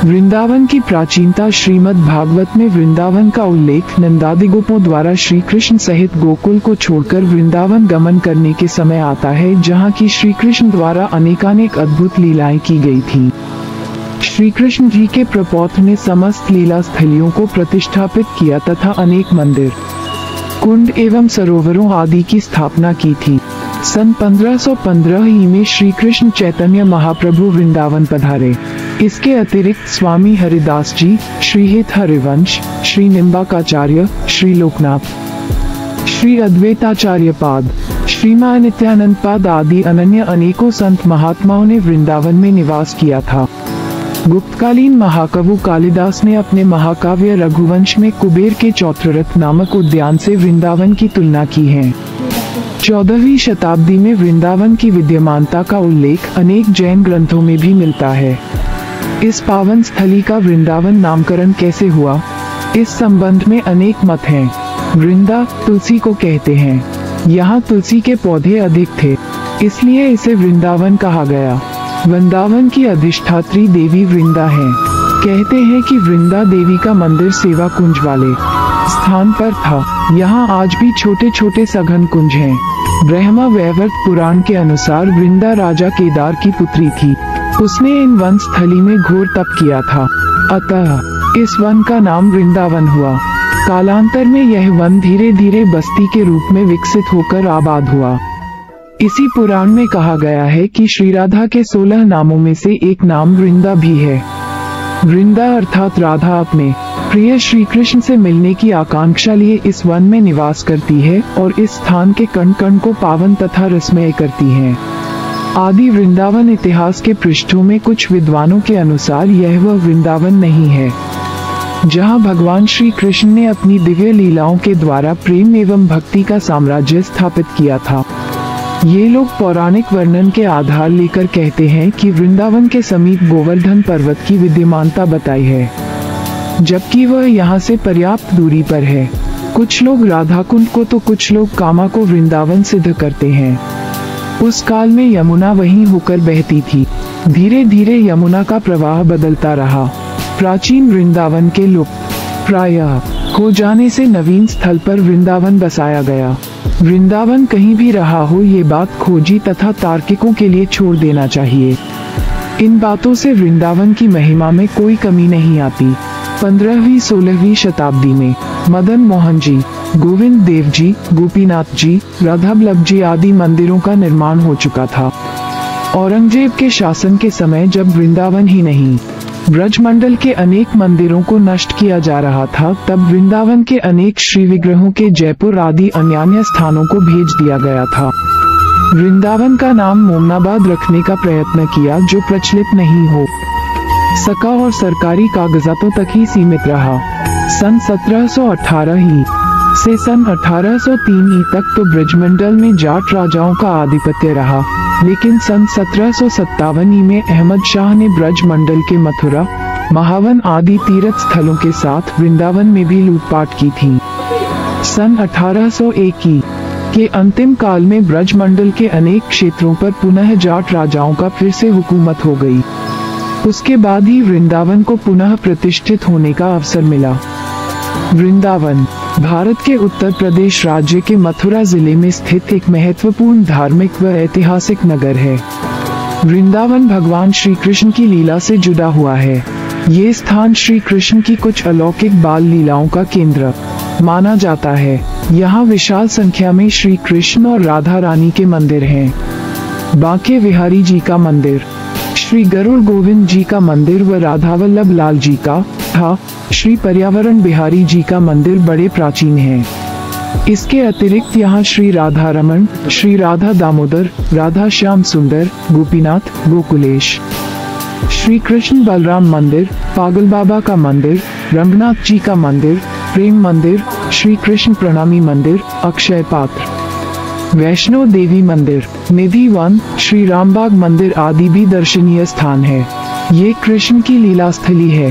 वृंदावन की प्राचीनता। श्रीमद् भागवत में वृंदावन का उल्लेख नंदादि गोपों द्वारा श्री कृष्ण सहित गोकुल को छोड़कर वृंदावन गमन करने के समय आता है, जहाँ की श्री कृष्ण द्वारा अनेकानेक अद्भुत लीलाएं की गई थी। श्री कृष्ण जी के प्रपौत्र ने समस्त लीला स्थलियों को प्रतिष्ठापित किया तथा अनेक मंदिर, कुंड एवं सरोवरों आदि की स्थापना की थी। सन 1515 ही में श्री कृष्ण चैतन्य महाप्रभु वृंदावन पधारे। इसके अतिरिक्त स्वामी हरिदास जी, श्री हित हरिवंश, श्री निम्बाकाचार्य, श्री लोकनाथ, श्री अद्वैताचार्य पाद, श्रीमान नित्यानंद पाद आदि अनन्य अनेकों संत महात्माओं ने वृंदावन में निवास किया था। गुप्तकालीन महाकवि कालिदास ने अपने महाकाव्य रघुवंश में कुबेर के चौत्ररथ नामक उद्यान से वृंदावन की तुलना की है। 14वीं शताब्दी में वृंदावन की विद्यमानता का उल्लेख अनेक जैन ग्रंथों में भी मिलता है। इस पावन स्थली का वृंदावन नामकरण कैसे हुआ, इस संबंध में अनेक मत हैं। वृंदा तुलसी को कहते हैं। यहाँ तुलसी के पौधे अधिक थे, इसलिए इसे वृंदावन कहा गया। वृंदावन की अधिष्ठात्री देवी वृंदा है। कहते हैं कि वृंदा देवी का मंदिर सेवा कुंज वाले स्थान पर था। यहाँ आज भी छोटे छोटे सघन कुंज हैं। ब्रह्मा वैवर्त पुराण के अनुसार वृंदा राजा केदार की पुत्री थी। उसने इन वन स्थली में घोर तप किया था, अतः इस वन का नाम वृंदावन हुआ। कालांतर में यह वन धीरे धीरे बस्ती के रूप में विकसित होकर आबाद हुआ। इसी पुराण में कहा गया है कि श्री राधा के 16 नामों में से एक नाम वृंदा भी है। वृंदा अर्थात राधा अपने प्रिय श्री कृष्ण से मिलने की आकांक्षा लिए इस वन में निवास करती है और इस स्थान के कण कण को पावन तथा रसमय करती है। आदि वृंदावन इतिहास के पृष्ठों में कुछ विद्वानों के अनुसार यह वह वृंदावन नहीं है जहां भगवान श्री कृष्ण ने अपनी दिव्य लीलाओं के द्वारा प्रेम एवं भक्ति का साम्राज्य स्थापित किया था। ये लोग पौराणिक वर्णन के आधार लेकर कहते हैं कि वृंदावन के समीप गोवर्धन पर्वत की विद्यमानता बताई है, जबकि वह यहाँ से पर्याप्त दूरी पर है। कुछ लोग राधा कुंड को तो कुछ लोग कामा को वृंदावन सिद्ध करते हैं। उस काल में यमुना वहीं होकर बहती थी। धीरे धीरे यमुना का प्रवाह बदलता रहा। प्राचीन वृंदावन के लुप्त प्रायः हो जाने से नवीन स्थल पर वृंदावन बसाया गया। वृंदावन कहीं भी रहा हो, ये बात खोजी तथा तार्किकों के लिए छोड़ देना चाहिए। इन बातों से वृंदावन की महिमा में कोई कमी नहीं आती। 15वीं-16वीं शताब्दी में मदन मोहन जी, गोविंद देव जी, गोपीनाथ जी, राधावल्लभ जी आदि मंदिरों का निर्माण हो चुका था। औरंगजेब के शासन के समय जब वृंदावन ही नहीं ब्रजमंडल के अनेक मंदिरों को नष्ट किया जा रहा था, तब वृंदावन के अनेक श्री विग्रहों के जयपुर आदि अन्य स्थानों को भेज दिया गया था। वृंदावन का नाम मोमनाबाद रखने का प्रयत्न किया, जो प्रचलित नहीं हो सका और सरकारी कागजातों तक ही सीमित रहा। सन 1718 ही से सन 1803 ही तक तो ब्रजमंडल में जाट राजाओं का आधिपत्य रहा, लेकिन सन 1757 में अहमद शाह ने ब्रजमंडल के मथुरा, महावन आदि तीर्थ स्थलों के साथ वृंदावन में भी लूटपाट की थी। सन 1801 के अंतिम काल में ब्रजमंडल के अनेक क्षेत्रों पर पुनः जाट राजाओं का फिर से हुकूमत हो गई। उसके बाद ही वृंदावन को पुनः प्रतिष्ठित होने का अवसर मिला। वृंदावन भारत के उत्तर प्रदेश राज्य के मथुरा जिले में स्थित एक महत्वपूर्ण धार्मिक व ऐतिहासिक नगर है। वृंदावन भगवान श्री कृष्ण की लीला से जुड़ा हुआ है। ये स्थान श्री कृष्ण की कुछ अलौकिक बाल लीलाओं का केंद्र माना जाता है। यहाँ विशाल संख्या में श्री कृष्ण और राधा रानी के मंदिर हैं। बांके बिहारी जी का मंदिर, श्री गरुड़ गोविंद जी का मंदिर व राधावल्लभ लाल जी का था श्री पर्यावरण बिहारी जी का मंदिर बड़े प्राचीन हैं। इसके अतिरिक्त यहाँ श्री राधा रमन, श्री राधा दामोदर, राधा श्याम सुंदर, गोपीनाथ, गोकुलेश, श्री कृष्ण बलराम मंदिर, पागल बाबा का मंदिर, रंगनाथ जी का मंदिर, प्रेम मंदिर, श्री कृष्ण प्रणामी मंदिर, अक्षय पात्र, वैष्णो देवी मंदिर, निधि वन, श्री रामबाग मंदिर आदि भी दर्शनीय स्थान है। ये कृष्ण की लीला स्थली है।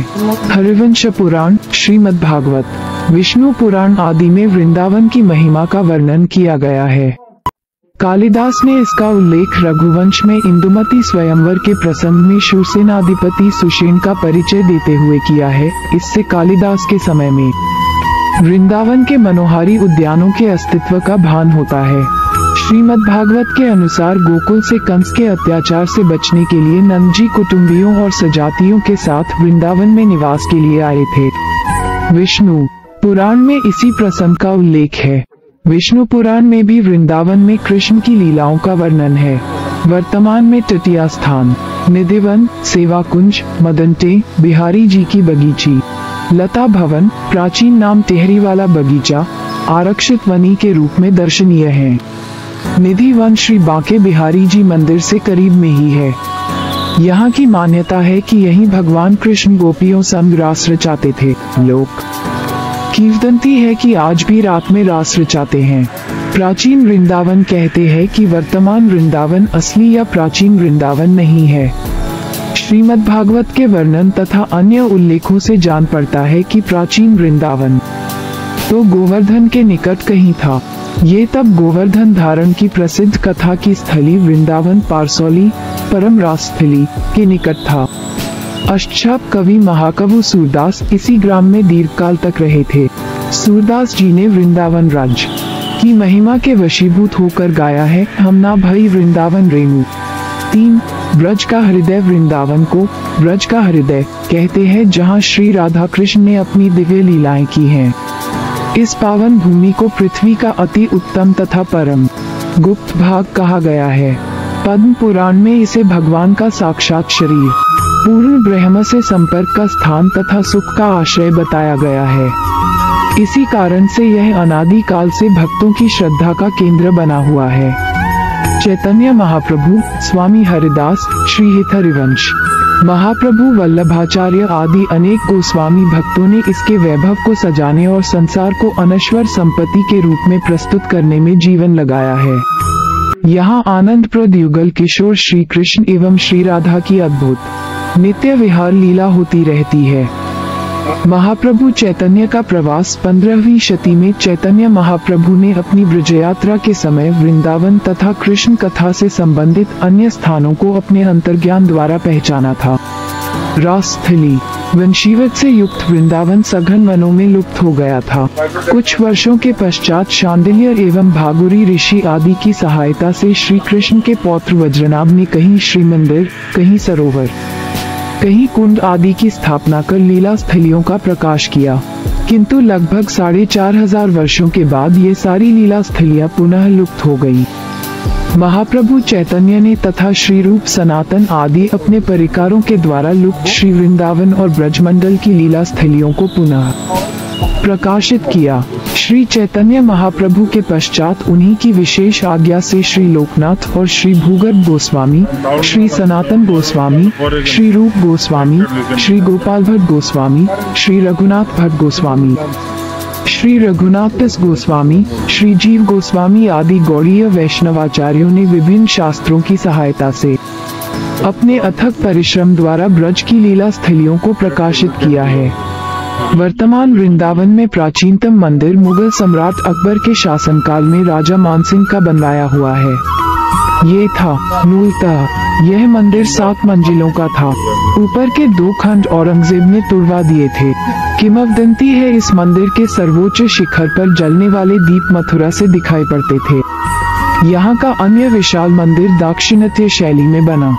हरिवंश पुराण, श्रीमद् भागवत, विष्णु पुराण आदि में वृंदावन की महिमा का वर्णन किया गया है। कालिदास ने इसका उल्लेख रघुवंश में इंदुमती स्वयंवर के प्रसंग में शूरसेनाधिपति सुषेण का परिचय देते हुए किया है। इससे कालिदास के समय में वृंदावन के मनोहारी उद्यानों के अस्तित्व का भान होता है। श्रीमद्भागवत के अनुसार गोकुल से कंस के अत्याचार से बचने के लिए नंद जी कुटुंबियों और सजातियों के साथ वृंदावन में निवास के लिए आए थे। विष्णु पुराण में इसी प्रसंग का उल्लेख है। विष्णु पुराण में भी वृंदावन में कृष्ण की लीलाओं का वर्णन है। वर्तमान में तटिया स्थान, निधिवन, सेवा कुंज, मदनटे, बिहारी जी की बगीची, लता भवन, प्राचीन नाम टेहरी वाला बगीचा, आरक्षित वनी के रूप में दर्शनीय है। निधि वन श्री बांके बिहारी जी मंदिर से करीब में ही है। यहाँ की मान्यता है कि यहीं भगवान कृष्ण गोपियों संग रास रचाते थे। लोक किंवदंती है कि आज भी रात में रास रचाते हैं। प्राचीन वृंदावन कहते हैं कि वर्तमान वृंदावन असली या प्राचीन वृंदावन नहीं है। श्रीमद्भागवत के वर्णन तथा अन्य उल्लेखों से जान पड़ता है कि प्राचीन वृंदावन तो गोवर्धन के निकट कहीं था। ये तब गोवर्धन धारण की प्रसिद्ध कथा की स्थली वृंदावन पारसौली परम रासस्थली के निकट था। अष्टछाप कवि महाकवि सूरदास इसी ग्राम में दीर्घकाल तक रहे थे। सूरदास जी ने वृंदावन राज्य की महिमा के वशीभूत होकर गाया है, हम ना भई वृंदावन रेणु। 3 ब्रज का हृदय वृंदावन को ब्रज का हृदय कहते हैं, जहाँ श्री राधा कृष्ण ने अपनी दिव्य लीलाएं की हैं। इस पावन भूमि को पृथ्वी का अति उत्तम तथा परम गुप्त भाग कहा गया है। पद्म पुराण में इसे भगवान का साक्षात शरीर, पूर्ण ब्रह्म से संपर्क का स्थान तथा सुख का आश्रय बताया गया है। इसी कारण से यह अनादि काल से भक्तों की श्रद्धा का केंद्र बना हुआ है। चैतन्य महाप्रभु, स्वामी हरिदास, श्री हित हरिवंश, महाप्रभु वल्लभाचार्य आदि अनेक गोस्वामी भक्तों ने इसके वैभव को सजाने और संसार को अनश्वर संपत्ति के रूप में प्रस्तुत करने में जीवन लगाया है। यहाँ आनंदप्रद युगल किशोर श्री कृष्ण एवं श्री राधा की अद्भुत नित्य विहार लीला होती रहती है। महाप्रभु चैतन्य का प्रवास 15वीं शती में चैतन्य महाप्रभु ने अपनी ब्रज यात्रा के समय वृंदावन तथा कृष्ण कथा से संबंधित अन्य स्थानों को अपने अंतर्ज्ञान द्वारा पहचाना था। रासस्थली वंशीवत से युक्त वृंदावन सघन वनों में लुप्त हो गया था। कुछ वर्षों के पश्चात शांडिल्य एवं भागुरी ऋषि आदि की सहायता से श्री कृष्ण के पौत्र वज्रनाभ ने कहीं श्री मंदिर, कहीं सरोवर, कहीं कुंड आदि की स्थापना कर लीला स्थलियों का प्रकाश किया। किंतु लगभग 4500 वर्षों के बाद ये सारी लीला स्थलियां पुनः लुप्त हो गई। महाप्रभु चैतन्य ने तथा श्री रूप सनातन आदि अपने परिकारों के द्वारा लुप्त श्री वृंदावन और ब्रजमंडल की लीला स्थलियों को पुनः प्रकाशित किया। श्री चैतन्य महाप्रभु के पश्चात उन्हीं की विशेष आज्ञा से श्री लोकनाथ और श्री भूगर्भ गोस्वामी, श्री सनातन गोस्वामी, श्री रूप गोस्वामी, श्री गोपाल भट्ट गोस्वामी, श्री रघुनाथ भट्ट गोस्वामी, श्री रघुनाथदास गोस्वामी, श्री जीव गोस्वामी आदि गौड़ीय वैष्णवाचार्यों ने विभिन्न शास्त्रों की सहायता से अपने अथक परिश्रम द्वारा ब्रज की लीला स्थलियों को प्रकाशित किया है। वर्तमान वृंदावन में प्राचीनतम मंदिर मुगल सम्राट अकबर के शासनकाल में राजा मानसिंह का बनवाया हुआ है। ये था मूलतः यह मंदिर 7 मंजिलों का था। ऊपर के 2 खंड औरंगजेब ने तुड़वा दिए थे। किंवदंती है इस मंदिर के सर्वोच्च शिखर पर जलने वाले दीप मथुरा से दिखाई पड़ते थे। यहाँ का अन्य विशाल मंदिर दाक्षिणात्य शैली में बना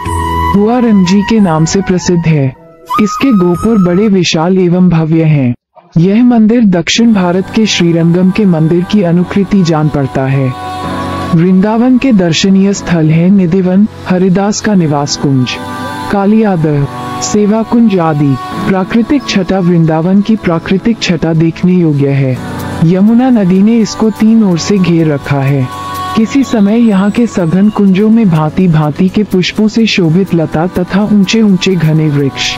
हुआ रणजी के नाम से प्रसिद्ध है। इसके गोपुर बड़े विशाल एवं भव्य हैं। यह मंदिर दक्षिण भारत के श्रीरंगम के मंदिर की अनुकृति जान पड़ता है। वृंदावन के दर्शनीय स्थल है निधिवन, हरिदास का निवास कुंज, कालियादह, सेवा कुंज आदि। प्राकृतिक छटा वृंदावन की प्राकृतिक छटा देखने योग्य है। यमुना नदी ने इसको 3 ओर से घेर रखा है। किसी समय यहाँ के सघन कुंजों में भांति भांति के पुष्पों से शोभित लता तथा ऊंचे ऊंचे घने वृक्ष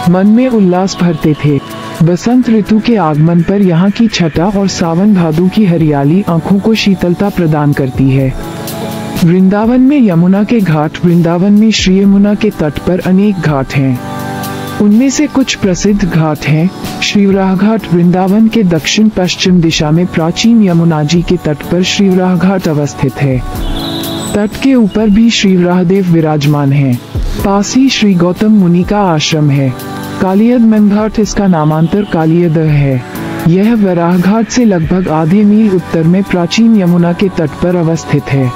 मन में उल्लास भरते थे। बसंत ऋतु के आगमन पर यहाँ की छटा और सावन भादों की हरियाली आंखों को शीतलता प्रदान करती है। वृंदावन में यमुना के घाट, वृंदावन में श्री यमुना के तट पर अनेक घाट हैं। उनमें से कुछ प्रसिद्ध घाट हैं। श्रीवराह घाट वृंदावन के दक्षिण पश्चिम दिशा में प्राचीन यमुना जी के तट पर श्रीवराह घाट अवस्थित है। तट के ऊपर भी श्रीवराहदेव विराजमान हैं। पास ही श्री गौतम मुनि का आश्रम है। कालियद घाट इसका नामांतर कालियद है। यह वराह घाट से लगभग आधे मील उत्तर में प्राचीन यमुना के तट पर अवस्थित है।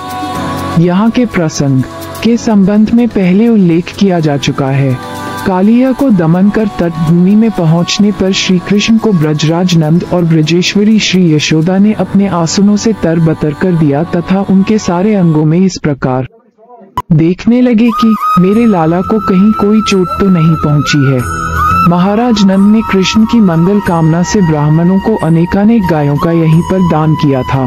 यहाँ के प्रसंग के संबंध में पहले उल्लेख किया जा चुका है। कालिया को दमन कर तट भूमि में पहुँचने पर श्री कृष्ण को ब्रजराज नंद और ब्रजेश्वरी श्री यशोदा ने अपने आसनों से तरबतर कर दिया तथा उनके सारे अंगों में इस प्रकार देखने लगे कि मेरे लाला को कहीं कोई चोट तो नहीं पहुंची है। महाराज नंद ने कृष्ण की मंगल कामना से ब्राह्मणों को अनेकानेक गायों का यहीं पर दान किया था।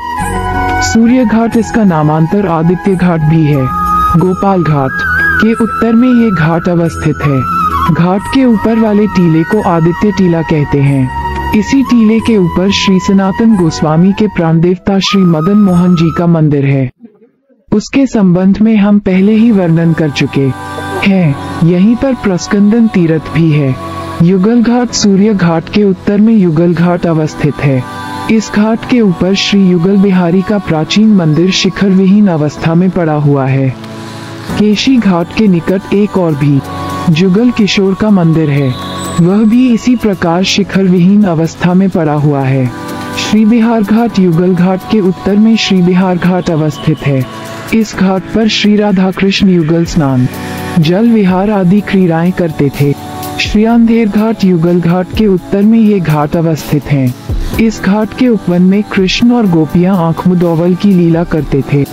सूर्य घाट इसका नामांतर आदित्य घाट भी है। गोपाल घाट के उत्तर में ये घाट अवस्थित है। घाट के ऊपर वाले टीले को आदित्य टीला कहते हैं। इसी टीले के ऊपर श्री सनातन गोस्वामी के प्राणदेवता श्री मदन मोहन जी का मंदिर है। उसके संबंध में हम पहले ही वर्णन कर चुके हैं। यहीं पर प्रस्कंदन तीर्थ भी है। युगल घाट सूर्य घाट के उत्तर में युगल घाट अवस्थित है। इस घाट के ऊपर श्री युगल बिहारी का प्राचीन मंदिर शिखर विहीन अवस्था में पड़ा हुआ है। केशी घाट के निकट एक और भी जुगल किशोर का मंदिर है। वह भी इसी प्रकार शिखर विहीन अवस्था में पड़ा हुआ है। श्री बिहार घाट युगल घाट के उत्तर में श्री बिहार घाट अवस्थित है। इस घाट पर श्री राधा कृष्ण युगल स्नान, जल विहार आदि क्रीड़ाएं करते थे। श्री अंधेर घाट युगल घाट के उत्तर में ये घाट अवस्थित हैं। इस घाट के उपवन में कृष्ण और गोपियां आंखमुदौवल की लीला करते थे,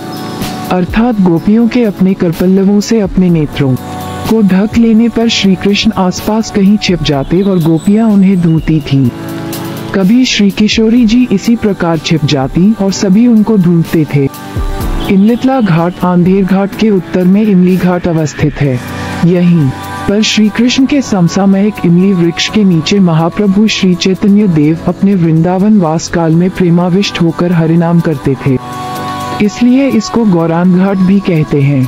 अर्थात गोपियों के अपने करपल्लवों से अपने नेत्रों को ढक लेने पर श्री कृष्ण आसपास कहीं छिप जाते और गोपियां उन्हें ढूंढती थीं। कभी श्री किशोरी जी इसी प्रकार छिप जाती और सभी उनको ढूंढते थे। इमलितला घाट आंधेर घाट के उत्तर में इमली घाट अवस्थित है। यहीं पर श्री कृष्ण के समसामयिक इमली वृक्ष के नीचे महाप्रभु श्री चैतन्य देव अपने वृंदावन वास काल में प्रेमाविष्ट होकर हरिनाम करते थे, इसलिए इसको गौरांग घाट भी कहते हैं।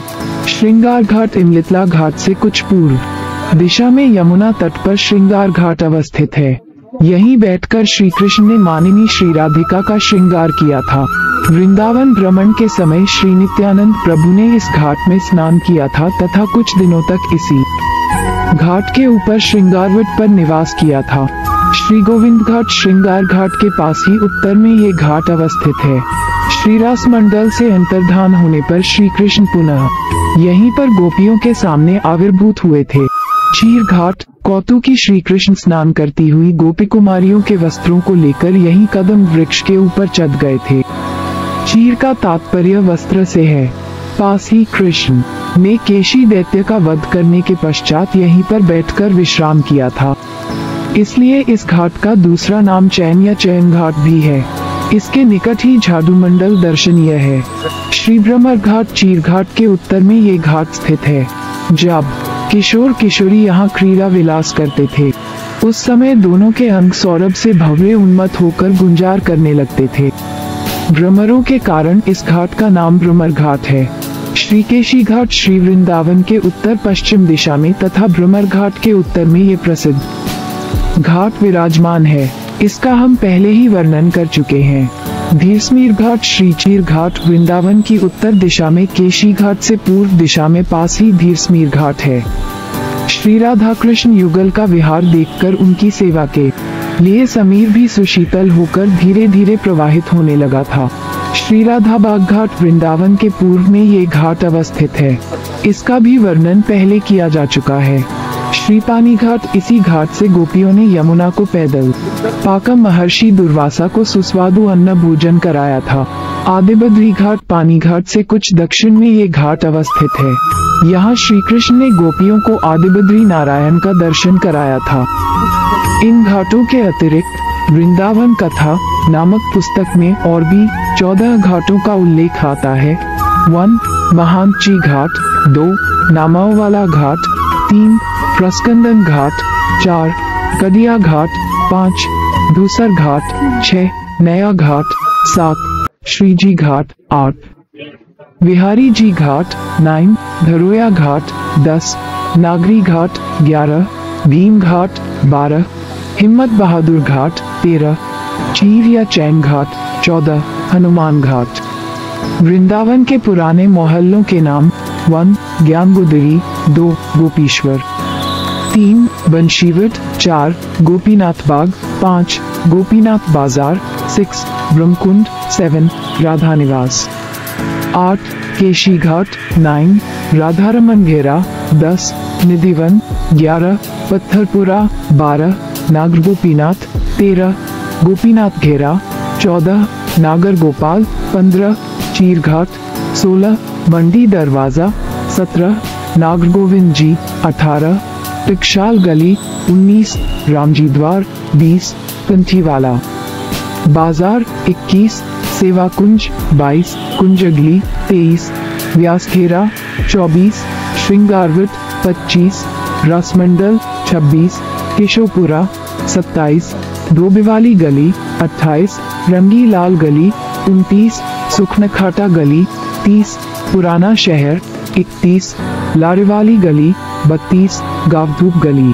श्रृंगार घाट इमलितला घाट से कुछ पूर्व दिशा में यमुना तट पर श्रृंगार घाट अवस्थित है। यहीं बैठकर श्री कृष्ण ने मानिनी श्री राधिका का श्रृंगार किया था। वृंदावन भ्रमण के समय श्री नित्यानंद प्रभु ने इस घाट में स्नान किया था तथा कुछ दिनों तक इसी घाट के ऊपर श्रृंगारवट पर निवास किया था। श्री गोविंद घाट श्रृंगार घाट के पास ही उत्तर में ये घाट अवस्थित है। श्री रास मंडल से अंतर्धान होने पर श्री कृष्ण पुनः यहीं पर गोपियों के सामने आविर्भूत हुए थे। चीर घाट कौतुकी श्री कृष्ण स्नान करती हुई गोपी कुमारियों के वस्त्रों को लेकर यहीं कदम वृक्ष के ऊपर चढ़ गए थे। चीर का तात्पर्य वस्त्र से है। पास ही कृष्ण ने केशी दैत्य का वध करने के पश्चात यहीं पर बैठकर विश्राम किया था, इसलिए इस घाट का दूसरा नाम चैन या चैन घाट भी है। इसके निकट ही झाडू मंडल दर्शनीय है। श्री भ्रमर घाट चीर घाट के उत्तर में ये घाट स्थित है। जब किशोर किशोरी यहाँ क्रीड़ा विलास करते थे, उस समय दोनों के अंग सौरभ से भव्य उन्मत्त होकर गुंजार करने लगते थे। भ्रमरों के कारण इस घाट का नाम भ्रमर घाट है। श्री केशी घाट श्री वृंदावन के उत्तर पश्चिम दिशा में तथा भ्रमर घाट के उत्तर में ये प्रसिद्ध घाट विराजमान है। इसका हम पहले ही वर्णन कर चुके हैं। धीरसमीर घाट श्री चीर घाट वृंदावन की उत्तर दिशा में केशी घाट से पूर्व दिशा में पास ही धीरसमीर घाट है। श्री राधा कृष्ण युगल का विहार देखकर उनकी सेवा के लिए समीर भी सुशीतल होकर धीरे धीरे प्रवाहित होने लगा था। श्री राधा बाग घाट वृंदावन के पूर्व में ये घाट अवस्थित है। इसका भी वर्णन पहले किया जा चुका है। श्री पानी घाट इसी घाट से गोपियों ने यमुना को पैदल पाकर महर्षि दुर्वासा को सुस्वादु अन्न भोजन कराया था। आदिबद्री घाट पानी घाट से कुछ दक्षिण में ये घाट अवस्थित है। यहाँ श्री कृष्ण ने गोपियों को आदिबद्री नारायण का दर्शन कराया था। इन घाटों के अतिरिक्त वृंदावन कथा नामक पुस्तक में और भी 14 घाटों का उल्लेख आता है। 1 महांची घाट, 2 नामाओं वाला घाट, 3 प्रस्कंदन घाट, 4 कदिया घाट, 5 धूसर घाट, 6 नया घाट, 7 श्रीजी घाट, 8 विहारी जी घाट, 9 धरोया घाट, 10 नागरी घाट, 11 भीम घाट 12, हिम्मत बहादुर घाट 13, चीर या चैन घाट 14, हनुमान घाट। वृंदावन के पुराने मोहल्लों के नाम 1 ज्ञान गुदरी, 2 गोपीश्वर, 3 बंशीवट, 4 गोपीनाथ बाग, 5 गोपीनाथ बाजार, 6 ब्रह्मकुंड, 7 राधा निवास, 8 केशी घाट, 9 राधारमन घेरा, 10 निधिवन, 11 पत्थरपुरा, 12 नागर गोपीनाथ, 13 गोपीनाथ घेरा, 14 नागर गोपाल, 15 चीर घाट, 16 मंडी दरवाजा, 17 नागर गोविंद जी, 18 टिकशाल गली, 19 रामजी द्वार, 20 कंठीवाला बाजार, 21 सेवा कुंज, 22 कुंजगली, 23 व्यासखेरा, 24 श्रृंगारवट, 25 रासमंडल, 26 केशवपुरा, 27 धोबीवाली गली, 28 रंगीलाल गली, 29 सुखनखाटा गली, 30 पुराना शहर, 31 लारेवाली गली, 32 गावधूप गली,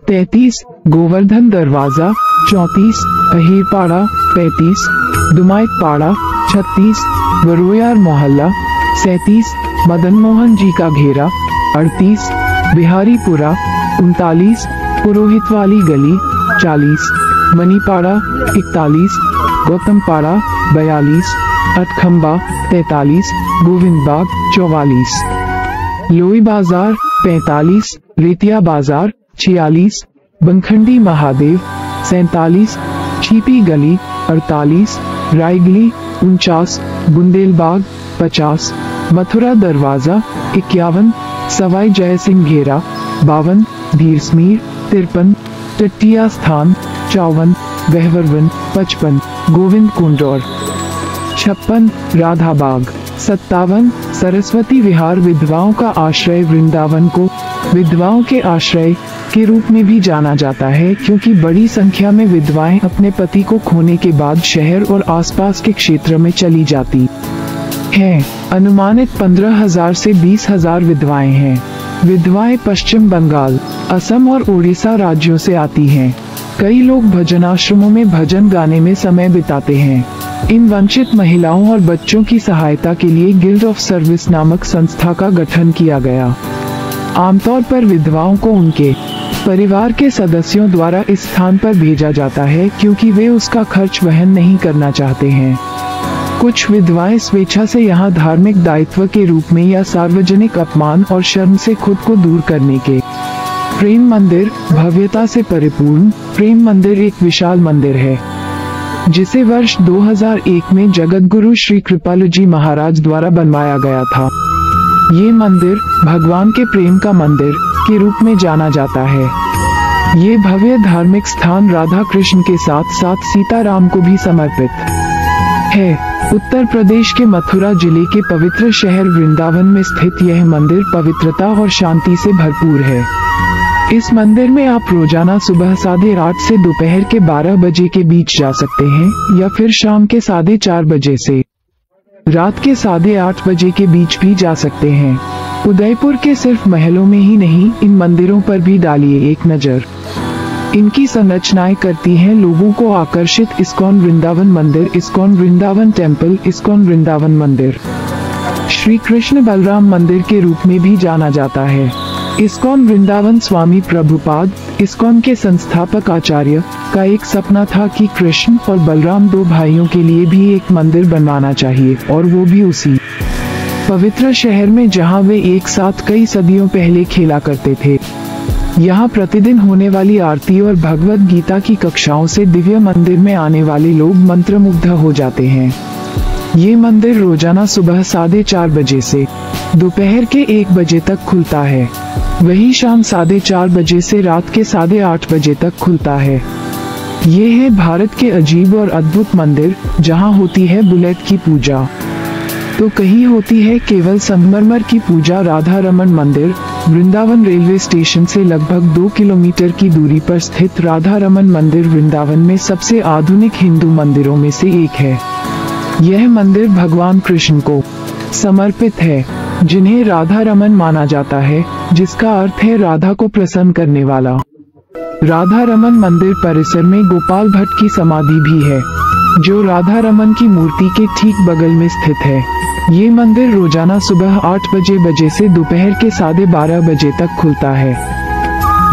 33 गोवर्धन दरवाजा, 34 अहीरपाड़ा, 35 दुमाइत पाड़ा, 36 वरोयार मोहल्ला, 37 मदन मोहन जी का घेरा, 38 बिहारीपुरा, 39 पुरोहितवाली गली, 40 मनीपाड़ा, 41 गौतमपाड़ा, 42 अटखम्बा, 43 गोविंद बाग, 44 लोई बाजार, 45 रेतिया बाजार, 46 बंखंडी महादेव, 47 छिपी गली, 48 रायगली, 49 बुंदेलबाग, 50 मथुरा दरवाजा, 51 सवाई जय सिंह घेरा, 52 धीरसमीर, 53 टट्टिया स्थान, 54 गहवरवन, 55 गोविंद कुंड और 56 राधा बाग, 57 सरस्वती विहार। विधवाओं का आश्रय वृंदावन को विधवाओं के आश्रय के रूप में भी जाना जाता है, क्योंकि बड़ी संख्या में विधवाएं अपने पति को खोने के बाद शहर और आसपास के क्षेत्र में चली जाती हैं। अनुमानित 15,000 से 20,000 विधवाएं हैं। विधवाएं पश्चिम बंगाल, असम और उड़ीसा राज्यों से आती हैं। कई लोग भजनाश्रमों में भजन गाने में समय बिताते हैं। इन वंचित महिलाओं और बच्चों की सहायता के लिए गिल्ड ऑफ सर्विस नामक संस्था का गठन किया गया। आमतौर पर विधवाओं को उनके परिवार के सदस्यों द्वारा इस स्थान पर भेजा जाता है, क्योंकि वे उसका खर्च वहन नहीं करना चाहते हैं। कुछ विधवाएं स्वेच्छा से यहाँ धार्मिक दायित्व के रूप में या सार्वजनिक अपमान और शर्म से खुद को दूर करने के। प्रेम मंदिर भव्यता से परिपूर्ण। प्रेम मंदिर एक विशाल मंदिर है जिसे वर्ष 2001 में जगतगुरु श्री कृपालु जी महाराज द्वारा बनवाया गया था। ये मंदिर भगवान के प्रेम का मंदिर के रूप में जाना जाता है। ये भव्य धार्मिक स्थान राधा कृष्ण के साथ साथ सीताराम को भी समर्पित है। उत्तर प्रदेश के मथुरा जिले के पवित्र शहर वृंदावन में स्थित यह मंदिर पवित्रता और शांति से भरपूर है। इस मंदिर में आप रोजाना सुबह 8:30 से दोपहर के 12 बजे के बीच जा सकते हैं, या फिर शाम के 4:30 बजे से रात के 8:30 बजे के बीच भी जा सकते हैं। उदयपुर के सिर्फ महलों में ही नहीं, इन मंदिरों पर भी डालिए एक नजर। इनकी संरचनाएं करती हैं लोगों को आकर्षित। इस्कॉन वृंदावन मंदिर, ISKCON Vrindavan temple, ISKCON Vrindavan मंदिर श्री कृष्ण बलराम मंदिर के रूप में भी जाना जाता है। इस्कॉन वृंदावन स्वामी प्रभुपाद, इस्कॉन के संस्थापक आचार्य, का एक सपना था कि कृष्ण और बलराम दो भाइयों के लिए भी एक मंदिर बनवाना चाहिए, और वो भी उसी पवित्र शहर में जहां वे एक साथ कई सदियों पहले खेला करते थे। यहाँ प्रतिदिन होने वाली आरती और भगवत गीता की कक्षाओं से दिव्य मंदिर में आने वाले लोग मंत्रमुग्ध हो जाते हैं। ये मंदिर रोजाना सुबह 4:30 बजे से दोपहर के 1 बजे तक खुलता है। वही शाम 4:30 बजे से रात के 8:30 बजे तक खुलता है। ये है भारत के अजीब और अद्भुत मंदिर, जहाँ होती है बुलेट की पूजा तो कहीं होती है केवल संगमरमर की पूजा। राधा रमन मंदिर वृंदावन रेलवे स्टेशन से लगभग 2 किलोमीटर की दूरी पर स्थित राधा रमन मंदिर वृंदावन में सबसे आधुनिक हिंदू मंदिरों में से एक है। यह मंदिर भगवान कृष्ण को समर्पित है, जिन्हें राधा रमन माना जाता है, जिसका अर्थ है राधा को प्रसन्न करने वाला। राधा रमन मंदिर परिसर में गोपाल भट्ट की समाधि भी है, जो राधा रमन की मूर्ति के ठीक बगल में स्थित है। ये मंदिर रोजाना सुबह 8 बजे से दोपहर के 12:30 बजे तक खुलता है।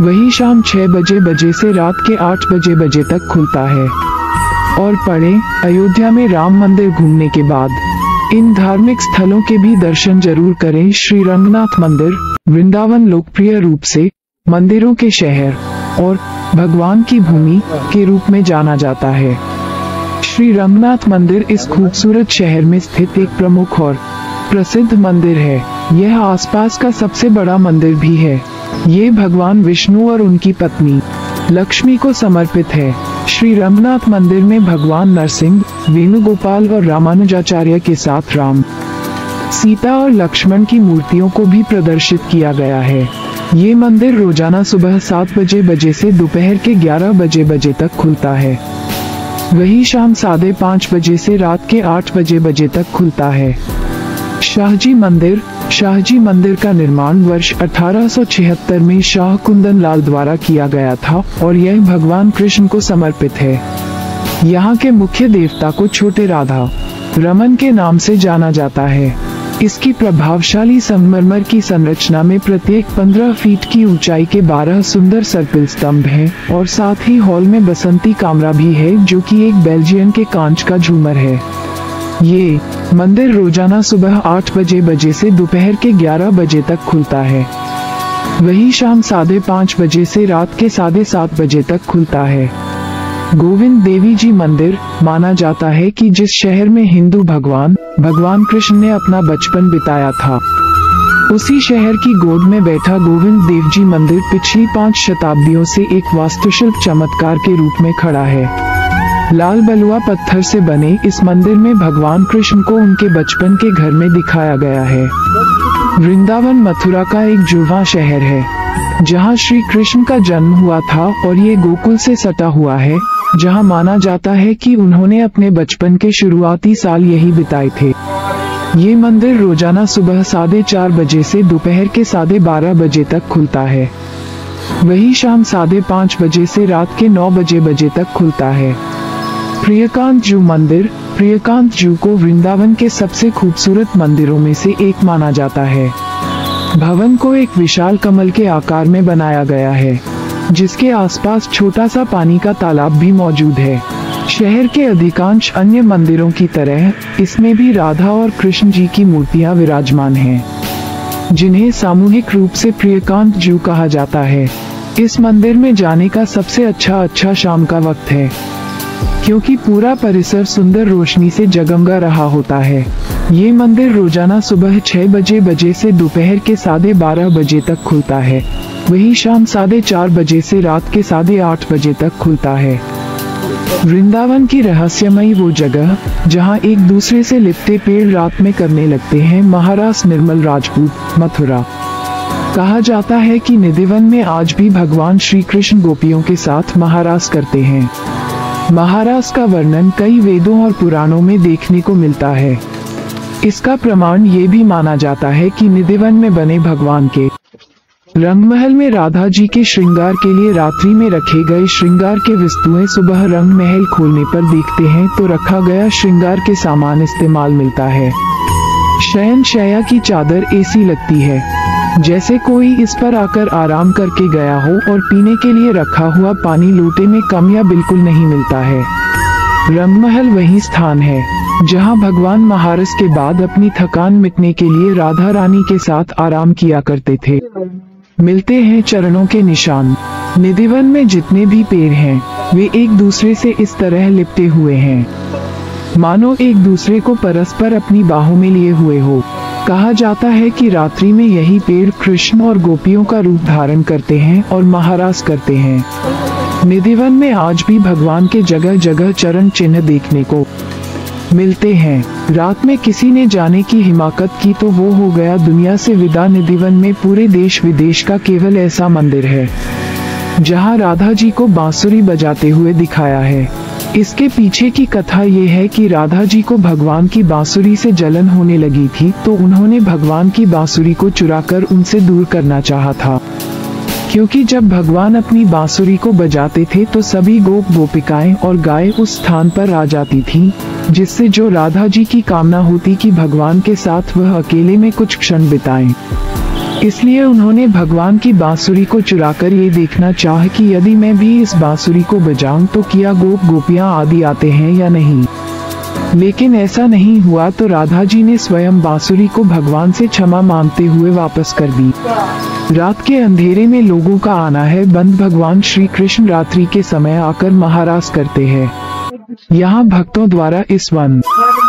वही शाम 6 बजे से रात के 8 बजे तक खुलता है। और पढ़े, अयोध्या में राम मंदिर घूमने के बाद इन धार्मिक स्थलों के भी दर्शन जरूर करें। श्री रंगनाथ मंदिर वृंदावन लोकप्रिय रूप से मंदिरों के शहर और भगवान की भूमि के रूप में जाना जाता है। श्री रंगनाथ मंदिर इस खूबसूरत शहर में स्थित एक प्रमुख और प्रसिद्ध मंदिर है। यह आसपास का सबसे बड़ा मंदिर भी है। ये भगवान विष्णु और उनकी पत्नी लक्ष्मी को समर्पित है। श्री रंगनाथ मंदिर में भगवान नरसिंह, वेणुगोपाल और रामानुजाचार्य के साथ राम, सीता और लक्ष्मण की मूर्तियों को भी प्रदर्शित किया गया है। ये मंदिर रोजाना सुबह 7 बजे से दोपहर के 11 बजे तक खुलता है। वही शाम 5:30 बजे से रात के 8 बजे तक खुलता है। शाहजी मंदिर का निर्माण वर्ष 1876 में शाह कुंदन लाल द्वारा किया गया था और यह भगवान कृष्ण को समर्पित है। यहाँ के मुख्य देवता को छोटे राधा रमन के नाम से जाना जाता है। इसकी प्रभावशाली संगमरमर की संरचना में प्रत्येक 15 फीट की ऊंचाई के 12 सुंदर सर्पिल स्तंभ हैं और साथ ही हॉल में बसंती कामरा भी है, जो कि एक बेल्जियन के कांच का झूमर है। ये मंदिर रोजाना सुबह 8 बजे से दोपहर के 11 बजे तक खुलता है। वही शाम 5:30 बजे से रात के 7:30 बजे तक खुलता है। गोविंद देवी जी मंदिर माना जाता है कि जिस शहर में हिंदू भगवान कृष्ण ने अपना बचपन बिताया था, उसी शहर की गोद में बैठा गोविंद देव जी मंदिर पिछली 5 शताब्दियों से एक वास्तुशिल्प चमत्कार के रूप में खड़ा है। लाल बलुआ पत्थर से बने इस मंदिर में भगवान कृष्ण को उनके बचपन के घर में दिखाया गया है। वृंदावन मथुरा का एक जुड़वां शहर है, जहां श्री कृष्ण का जन्म हुआ था और ये गोकुल से सटा हुआ है, जहां माना जाता है कि उन्होंने अपने बचपन के शुरुआती साल यही बिताए थे। ये मंदिर रोजाना सुबह 4:30 बजे से दोपहर के 12:30 बजे तक खुलता है। वही शाम 5:30 बजे से रात के 9 बजे तक खुलता है। प्रियकांत जू मंदिर प्रियकांत जू को वृंदावन के सबसे खूबसूरत मंदिरों में से एक माना जाता है। भवन को एक विशाल कमल के आकार में बनाया गया है, जिसके आसपास छोटा सा पानी का तालाब भी मौजूद है। शहर के अधिकांश अन्य मंदिरों की तरह इसमें भी राधा और कृष्ण जी की मूर्तियां विराजमान हैं, जिन्हें सामूहिक रूप से प्रियकांत जू कहा जाता है। इस मंदिर में जाने का सबसे अच्छा शाम का वक्त है, क्योंकि पूरा परिसर सुंदर रोशनी से जगमगा रहा होता है। ये मंदिर रोजाना सुबह 6 बजे से दोपहर के 12:30 बजे तक खुलता है। वही शाम 4:30 बजे से रात के 8:30 बजे तक खुलता है। वृंदावन की रहस्यमयी वो जगह जहां एक दूसरे से लिपटे पेड़ रात में करने लगते हैं। महाराज निर्मल राजपूत मथुरा। कहा जाता है कि निधिवन में आज भी भगवान श्री कृष्ण गोपियों के साथ महारास करते हैं। महारास का वर्णन कई वेदों और पुराणों में देखने को मिलता है। इसका प्रमाण ये भी माना जाता है कि निधिवन में बने भगवान के रंगमहल में राधा जी के श्रृंगार के लिए रात्रि में रखे गए श्रृंगार के वस्तुएं सुबह रंग महल खोलने पर देखते हैं तो रखा गया श्रृंगार के सामान इस्तेमाल मिलता है। शयनशैया की चादर ऐसी लगती है जैसे कोई इस पर आकर आराम करके गया हो, और पीने के लिए रखा हुआ पानी लोटे में कम या बिल्कुल नहीं मिलता है। रंगमहल वही स्थान है जहां भगवान महारस के बाद अपनी थकान मिटने के लिए राधा रानी के साथ आराम किया करते थे। मिलते हैं चरणों के निशान। निधिवन में जितने भी पेड़ हैं वे एक दूसरे से इस तरह लिपटे हुए हैं मानो एक दूसरे को परस्पर अपनी बाहों में लिए हुए हो। कहा जाता है कि रात्रि में यही पेड़ कृष्ण और गोपियों का रूप धारण करते हैं और महारास करते हैं। निधिवन में आज भी भगवान के जगह जगह चरण चिन्ह देखने को मिलते हैं। रात में किसी ने जाने की हिमाकत की तो वो हो गया दुनिया से विदा। निधिवन में पूरे देश विदेश का केवल ऐसा मंदिर है जहां राधा जी को बांसुरी बजाते हुए दिखाया है। इसके पीछे की कथा ये है कि राधा जी को भगवान की बांसुरी से जलन होने लगी थी, तो उन्होंने भगवान की बांसुरी को चुराकर उनसे दूर करना चाहा था। क्योंकि जब भगवान अपनी बांसुरी को बजाते थे तो सभी गोप गोपिकाएं और गाय उस स्थान पर आ जाती थीं, जिससे जो राधा जी की कामना होती कि भगवान के साथ वह अकेले में कुछ क्षण बिताएं। इसलिए उन्होंने भगवान की बांसुरी को चुराकर ये देखना चाहा कि यदि मैं भी इस बांसुरी को बजाऊं तो क्या गोप गोपियां आदि आते हैं या नहीं। लेकिन ऐसा नहीं हुआ तो राधा जी ने स्वयं बांसुरी को भगवान से क्षमा मांगते हुए वापस कर दी। रात के अंधेरे में लोगों का आना है बंद। भगवान श्री कृष्ण रात्रि के समय आकर महारास करते हैं। यहाँ भक्तों द्वारा इस वन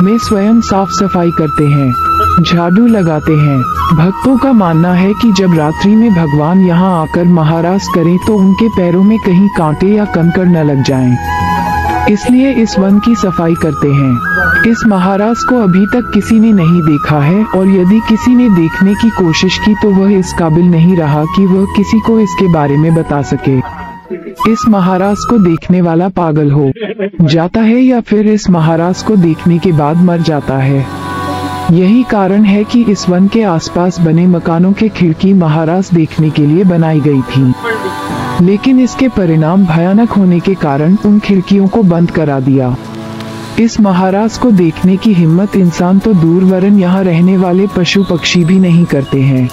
में स्वयं साफ सफाई करते हैं, झाड़ू लगाते हैं। भक्तों का मानना है कि जब रात्रि में भगवान यहाँ आकर महारास करें तो उनके पैरों में कहीं कांटे या कंकड़ न लग जाएं। इसलिए इस वन की सफाई करते हैं। इस महाराज को अभी तक किसी ने नहीं देखा है और यदि किसी ने देखने की कोशिश की तो वह इस काबिल नहीं रहा कि वह किसी को इसके बारे में बता सके। इस महाराज को देखने वाला पागल हो जाता है या फिर इस महाराज को देखने के बाद मर जाता है। यही कारण है कि इस वन के आसपास बने मकानों के खिड़की महाराज देखने के लिए बनाई गई थी, लेकिन इसके परिणाम भयानक होने के कारण उन खिड़कियों को बंद करा दिया। इस महाराज को देखने की हिम्मत इंसान तो दूर वरन यहाँ रहने वाले पशु पक्षी भी नहीं करते हैं।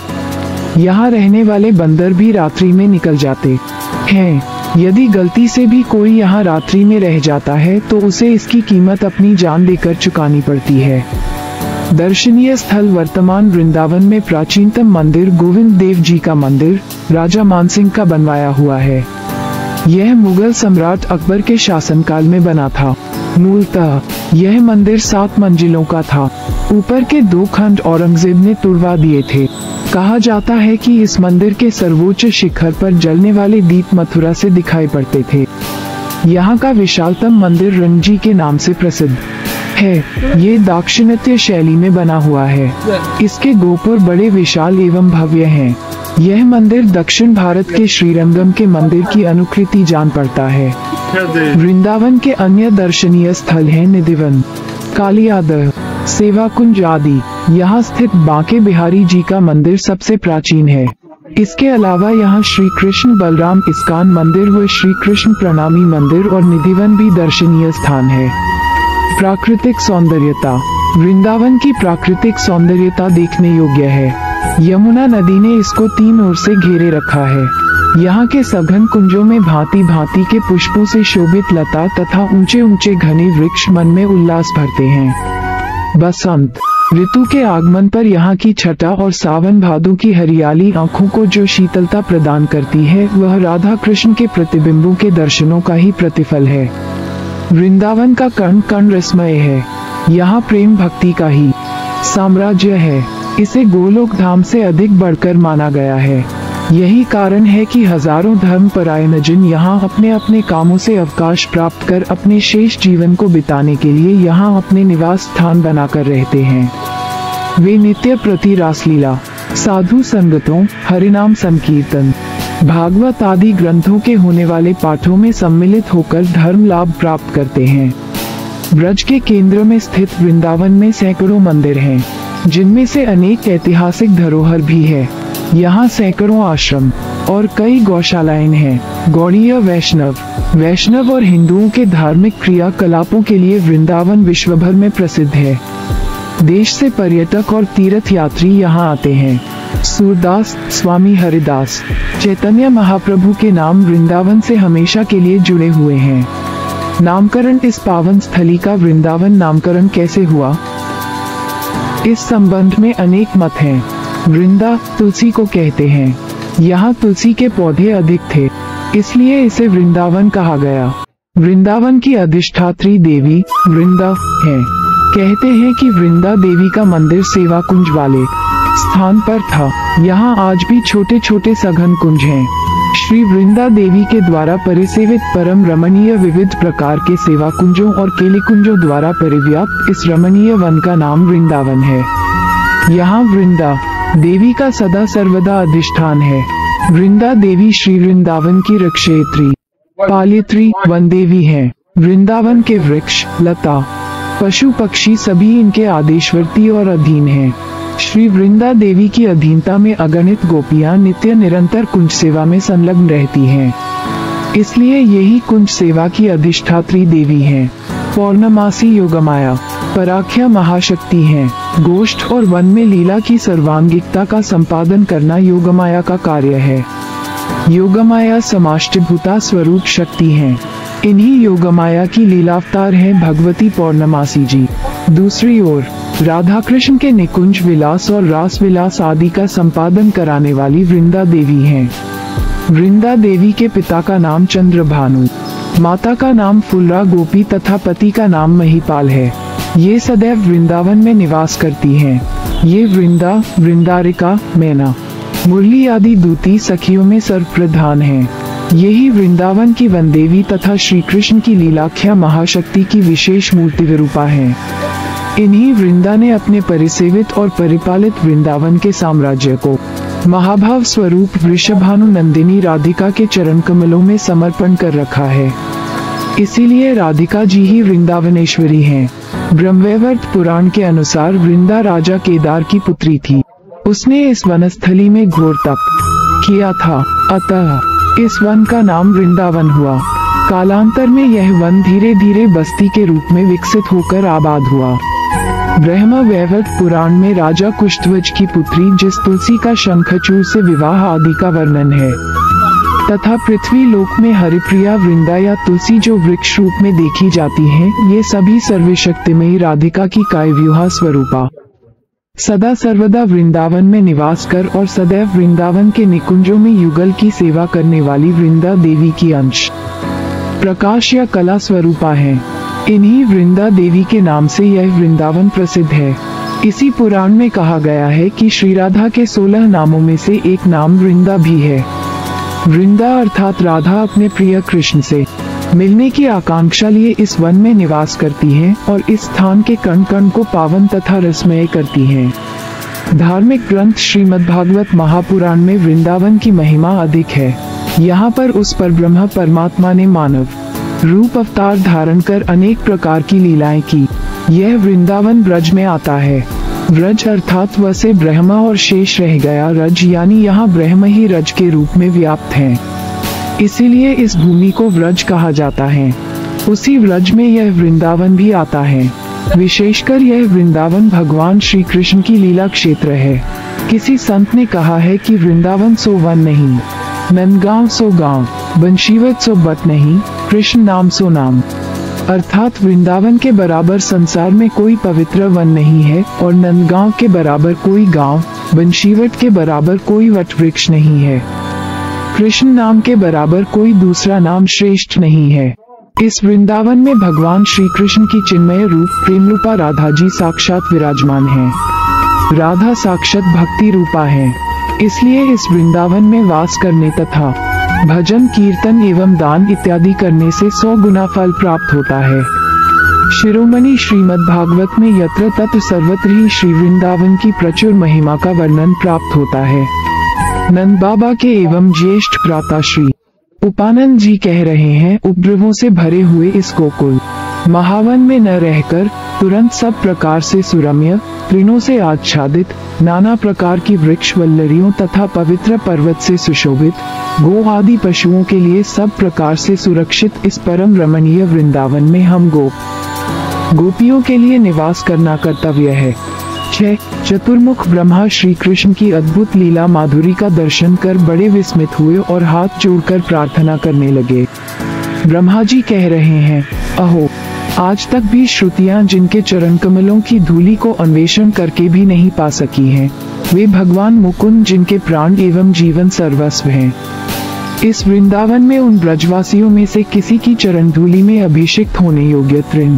यहाँ रहने वाले बंदर भी रात्रि में निकल जाते हैं। यदि गलती से भी कोई यहाँ रात्रि में रह जाता है तो उसे इसकी कीमत अपनी जान देकर चुकानी पड़ती है। दर्शनीय स्थल वर्तमान वृंदावन में प्राचीनतम मंदिर गोविंद देव जी का मंदिर राजा मानसिंह का बनवाया हुआ है। यह मुगल सम्राट अकबर के शासनकाल में बना था। मूलतः यह मंदिर 7 मंजिलों का था। ऊपर के 2 खंड औरंगजेब ने तुड़वा दिए थे। कहा जाता है कि इस मंदिर के सर्वोच्च शिखर पर जलने वाले दीप मथुरा से दिखाई पड़ते थे। यहाँ का विशालतम मंदिर रणजी के नाम से प्रसिद्ध है। ये दाक्षिणात्य शैली में बना हुआ है। इसके गोपुर बड़े विशाल एवं भव्य हैं। यह मंदिर दक्षिण भारत के श्रीरंगम के मंदिर की अनुकृति जान पड़ता है। वृंदावन के अन्य दर्शनीय स्थल हैं निधिवन, कालियादह, सेवा कुंज आदि। यहाँ स्थित बांके बिहारी जी का मंदिर सबसे प्राचीन है। इसके अलावा यहाँ श्री कृष्ण बलराम इस्कान मंदिर व श्री कृष्ण प्रणामी मंदिर और निधिवन भी दर्शनीय स्थान है। प्राकृतिक सौंदर्यता। वृंदावन की प्राकृतिक सौंदर्यता देखने योग्य है। यमुना नदी ने इसको 3 ओर से घेरे रखा है। यहाँ के सघन कुंजों में भांति भांति के पुष्पों से शोभित लता तथा ऊंचे ऊंचे घने वृक्ष मन में उल्लास भरते हैं। बसंत ऋतु के आगमन पर यहाँ की छटा और सावन भादों की हरियाली आँखों को जो शीतलता प्रदान करती है वह राधा कृष्ण के प्रतिबिंबों के दर्शनों का ही प्रतिफल है। वृंदावन का कण कण रसमय है। यहाँ प्रेम भक्ति का ही साम्राज्य है। इसे गोलोक धाम से अधिक बढ़कर माना गया है। यही कारण है कि हजारों धर्म परायण जन यहाँ अपने अपने कामों से अवकाश प्राप्त कर अपने शेष जीवन को बिताने के लिए यहाँ अपने निवास स्थान बनाकर रहते हैं। वे नित्य प्रति रासलीला, साधु संगतों, हरिनाम संकीर्तन, भागवत आदि ग्रंथों के होने वाले पाठों में सम्मिलित होकर धर्म लाभ प्राप्त करते हैं। ब्रज के केंद्र में स्थित वृंदावन में सैकड़ों मंदिर हैं, जिनमें से अनेक ऐतिहासिक धरोहर भी है। यहाँ सैकड़ों आश्रम और कई गौशालाएं हैं। गौड़ीय वैष्णव और हिंदुओं के धार्मिक क्रियाकलापों के लिए वृंदावन विश्व भर में प्रसिद्ध है। देश से पर्यटक और तीर्थ यात्री यहाँ आते हैं। सूरदास, स्वामी हरिदास, चैतन्य महाप्रभु के नाम वृंदावन से हमेशा के लिए जुड़े हुए हैं। नामकरण। इस पावन स्थली का वृंदावन नामकरण कैसे हुआ, इस संबंध में अनेक मत हैं। वृंदा तुलसी को कहते हैं। यहाँ तुलसी के पौधे अधिक थे, इसलिए इसे वृंदावन कहा गया। वृंदावन की अधिष्ठात्री देवी वृंदा है। कहते हैं कि वृंदा देवी का मंदिर सेवा कुंज वाले स्थान पर था। यहाँ आज भी छोटे छोटे सघन कुंज हैं। श्री वृंदा देवी के द्वारा परिसेवित परम रमणीय विविध प्रकार के सेवा कुंजों और केली कुंजों द्वारा परिव्याप्त इस रमणीय वन का नाम वृंदावन है। यहाँ वृंदा देवी का सदा सर्वदा अधिष्ठान है। वृंदा देवी श्री वृंदावन की रक्षयित्री पालित्री वन देवी है। वृंदावन के वृक्ष, लता, पशु पक्षी सभी इनके आदेशवर्ती और अधीन हैं। श्री वृंदा देवी की अधीनता में अगणित गोपियां नित्य निरंतर कुंज सेवा में संलग्न रहती हैं। इसलिए यही कुंज सेवा की अधिष्ठात्री देवी हैं। पौर्णमासी योगमाया पराख्या महाशक्ति हैं। गोष्ठ और वन में लीला की सर्वांगिकता का संपादन करना योगमाया का कार्य है। योगमाया समाष्टभूता स्वरूप शक्ति हैं। इन्हीं योगमाया की लीलावतार हैं भगवती पौर्णमासी जी। दूसरी ओर राधा कृष्ण के निकुंज विलास और रास विलास आदि का संपादन कराने वाली वृंदा देवी हैं। वृंदा देवी के पिता का नाम चंद्रभानु, माता का नाम फुलरा गोपी तथा पति का नाम महिपाल है। ये सदैव वृंदावन में निवास करती हैं। ये वृंदा, वृंदारिका, मैना, मुरली आदि दूती सखियों में सर्वप्रधान हैं। यही वृंदावन की वनदेवी तथा श्री कृष्ण की लीलाख्या महाशक्ति की विशेष मूर्ति विरूपा है। इन्हीं वृंदा ने अपने परिसेवित और परिपालित वृंदावन के साम्राज्य को महाभाव स्वरूप वृषभानु नंदिनी राधिका के चरण कमलों में समर्पण कर रखा है। इसीलिए राधिका जी ही वृंदावनेश्वरी हैं। ब्रह्मवैवर्त पुराण के अनुसार वृंदा राजा केदार की पुत्री थी। उसने इस वनस्थली में घोर तप किया था, अतः इस वन का नाम वृंदावन हुआ। कालांतर में यह वन धीरे धीरे बस्ती के रूप में विकसित होकर आबाद हुआ। ब्रह्म वैवर्त पुराण में राजा कुष्ठध्वज की पुत्री जिस तुलसी का शंखचूड़ से विवाह आदि का वर्णन है, तथा पृथ्वी लोक में हरिप्रिया वृंदा या तुलसी जो वृक्ष रूप में देखी जाती हैं, ये सभी सर्वशक्तिमयी राधिका की कायव्यूहा स्वरूपा सदा सर्वदा वृंदावन में निवास कर और सदैव वृंदावन के निकुंजों में युगल की सेवा करने वाली वृंदा देवी की अंश प्रकाश या कला स्वरूपा है। इन्हीं वृंदा देवी के नाम से यह वृंदावन प्रसिद्ध है। इसी पुराण में कहा गया है कि श्री राधा के 16 नामों में से एक नाम वृंदा भी है। वृंदा अर्थात राधा अपने प्रिय कृष्ण से मिलने की आकांक्षा लिए इस वन में निवास करती हैं और इस स्थान के कण कण को पावन तथा रसमय करती हैं। धार्मिक ग्रंथ श्रीमद्भागवत महापुराण में वृंदावन की महिमा अधिक है। यहाँ पर उस परब्रह्म परमात्मा ने मानव रूप अवतार धारण कर अनेक प्रकार की लीलाएं की। यह वृंदावन ब्रज में आता है। ब्रज अर्थात व से ब्रह्म और शेष रह गया रज, यानी यहाँ ब्रह्म ही रज के रूप में व्याप्त हैं। इसीलिए इस भूमि को व्रज कहा जाता है। उसी व्रज में यह वृंदावन भी आता है। विशेषकर यह वृंदावन भगवान श्री कृष्ण की लीला क्षेत्र है। किसी संत ने कहा है कि वृंदावन सो वन नहीं, नंदगांव सो गांव, बंशीवत सो बट नहीं, कृष्ण नाम सो नाम। अर्थात वृंदावन के बराबर संसार में कोई पवित्र वन नहीं है और नंदगांव के बराबर कोई गांव, बंशीवट के बराबर कोई वट वृक्ष नहीं है। कृष्ण नाम के बराबर कोई दूसरा नाम श्रेष्ठ नहीं है। इस वृंदावन में भगवान श्री कृष्ण की चिन्मय रूप प्रेमरूपा राधा जी साक्षात विराजमान हैं। राधा साक्षात भक्ति रूपा है। इसलिए इस वृंदावन में वास करने तथा भजन कीर्तन एवं दान इत्यादि करने से 100 गुना फल प्राप्त होता है। शिरोमणि श्रीमद्भागवत में यत्र तत्र सर्वत्र ही श्री वृंदावन की प्रचुर महिमा का वर्णन प्राप्त होता है। नंद बाबा के एवं ज्येष्ठ भ्राता श्री उपानंद जी कह रहे हैं, उपद्रवों से भरे हुए इस गोकुल महावन में न रहकर तुरंत सब प्रकार से सुरम्य, तृणों से आच्छादित, नाना प्रकार की वृक्ष वल्लरियों तथा पवित्र पर्वत से सुशोभित, गो आदि पशुओं के लिए सब प्रकार से सुरक्षित इस परम रमणीय वृंदावन में हम गोपियों के लिए निवास करना कर्तव्य है। 6. चतुर्मुख ब्रह्मा श्री कृष्ण की अद्भुत लीला माधुरी का दर्शन कर बड़े विस्मित हुए और हाथ जोड़कर प्रार्थना करने लगे। ब्रह्मा जी कह रहे हैं, अहो, आज तक भी श्रुतियां जिनके चरण कमलों की धूली को अन्वेषण करके भी नहीं पा सकी हैं, वे भगवान मुकुंद जिनके प्राण एवं जीवन सर्वस्व हैं। इस वृंदावन में उन ब्रजवासियों में से किसी की चरण धूली में अभिषिक्त होने योग्य तृण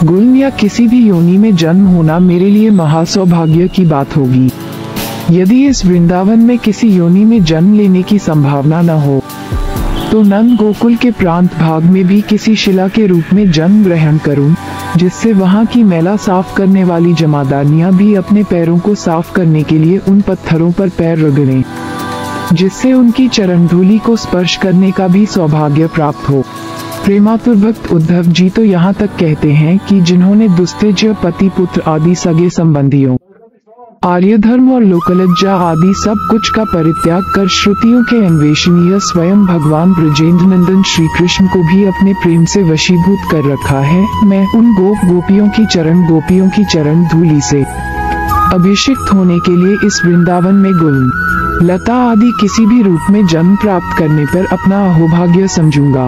गुण या किसी भी योनि में जन्म होना मेरे लिए महासौभाग्य की बात होगी। यदि इस वृंदावन में किसी योनि में जन्म लेने की संभावना न हो तो नंद गोकुल के प्रांत भाग में भी किसी शिला के रूप में जन्म ग्रहण करूं, जिससे वहां की मैला साफ करने वाली जमादारनियां भी अपने पैरों को साफ करने के लिए उन पत्थरों पर पैर रगड़ें, जिससे उनकी चरण धूली को स्पर्श करने का भी सौभाग्य प्राप्त हो। प्रेमातुर भक्त उद्धव जी तो यहाँ तक कहते हैं कि जिन्होंने दुस्तेज पति पुत्र आदि सगे संबंधियों आर्यधर्म और लोकलज्जा आदि सब कुछ का परित्याग कर श्रुतियों के अन्वेषणीय स्वयं भगवान ब्रजेंद्र नंदन श्री कृष्ण को भी अपने प्रेम से वशीभूत कर रखा है। मैं उन गोपियों की चरण धूलि से अभिषिक्त होने के लिए इस वृंदावन में गुल लता आदि किसी भी रूप में जन्म प्राप्त करने पर अपना अहोभाग्य समझूंगा।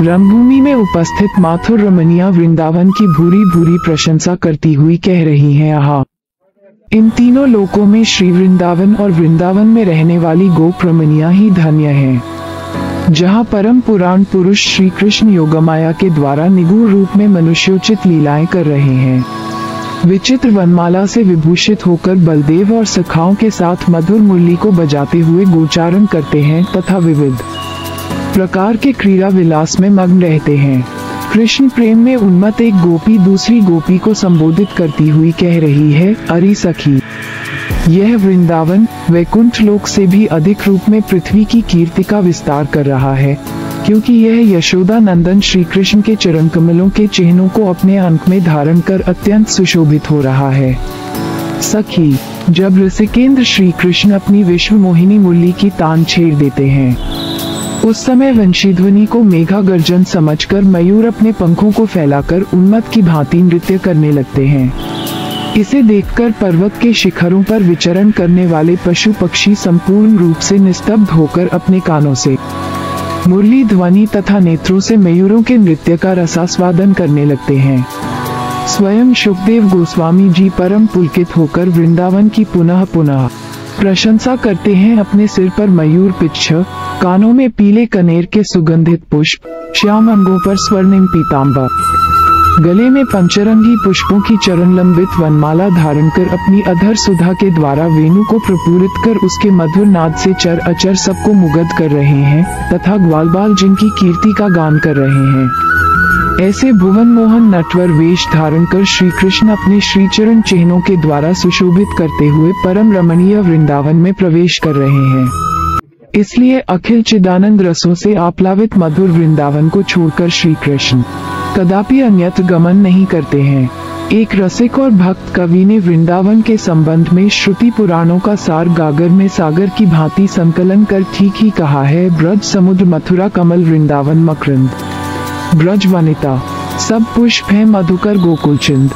रंगभूमि में उपस्थित माथुर रमनिया वृंदावन की भूरी भूरी प्रशंसा करती हुई कह रही हैं, आहा, इन तीनों लोकों में श्री वृंदावन और वृंदावन में रहने वाली गोप रमनिया ही धन्य है, जहाँ परम पुराण पुरुष श्री कृष्ण योगमाया के द्वारा निगूढ़ रूप में मनुष्योचित लीलाएं कर रहे हैं। विचित्र वनमाला से विभूषित होकर बलदेव और सखाओं के साथ मधुर मुरली को बजाते हुए गोचारण करते हैं तथा विविध प्रकार के क्रीड़ा विलास में मग्न रहते हैं। कृष्ण प्रेम में उन्मत्त एक गोपी दूसरी गोपी को संबोधित करती हुई कह रही है, अरे सखी, यह वृंदावन वैकुंठ लोक से भी अधिक रूप में पृथ्वी की कीर्ति का विस्तार कर रहा है, क्योंकि यह यशोदा नंदन श्री कृष्ण के चरण कमलों के चिन्हों को अपने अंक में धारण कर अत्यंत सुशोभित हो रहा है। सखी, जब रसिकेंद्र श्री कृष्ण अपनी विश्व मोहिनी मुरली की तान छेड़ देते हैं, उस समय वंशीध्वनि को मेघा गर्जन समझकर मयूर अपने पंखों को फैलाकर उन्मत्त की भांति नृत्य करने लगते हैं। इसे देखकर पर्वत के शिखरों पर विचरण करने वाले पशु पक्षी संपूर्ण रूप से निस्तब्ध होकर अपने कानों से मुरली ध्वनि तथा नेत्रों से मयूरों के नृत्य का रसास्वादन करने लगते हैं। स्वयं सुखदेव गोस्वामी जी परम पुलकित होकर वृंदावन की पुनः पुनः प्रशंसा करते हैं। अपने सिर पर मयूर पिच्छ, कानों में पीले कनेर के सुगंधित पुष्प, श्याम अंगों पर स्वर्णिम पीतांबर, गले में पंचरंगी पुष्पों की चरण लंबित वनमाला धारण कर अपनी अधर सुधा के द्वारा वेणु को प्रपूरित कर उसके मधुर नाद से चर अचर सबको मुग्ध कर रहे हैं तथा ग्वालबाल जिनकी कीर्ति का गान कर रहे हैं। ऐसे भुवन मोहन नटवर वेश धारण कर श्री कृष्ण अपने श्रीचरण चिन्हों के द्वारा सुशोभित करते हुए परम रमणीय वृंदावन में प्रवेश कर रहे हैं। इसलिए अखिल चिदानंद रसों से आप्लावित मधुर वृंदावन को छोड़कर श्री कृष्ण कदापि अन्यत्र गमन नहीं करते हैं। एक रसिक और भक्त कवि ने वृंदावन के संबंध में श्रुति पुराणों का सार गागर में सागर की भांति संकलन कर ठीक ही कहा है, ब्रज समुद्र मथुरा कमल वृंदावन मकरंद, ब्रज वनिता सब पुष्प है मधुकर गोकुल चिंद।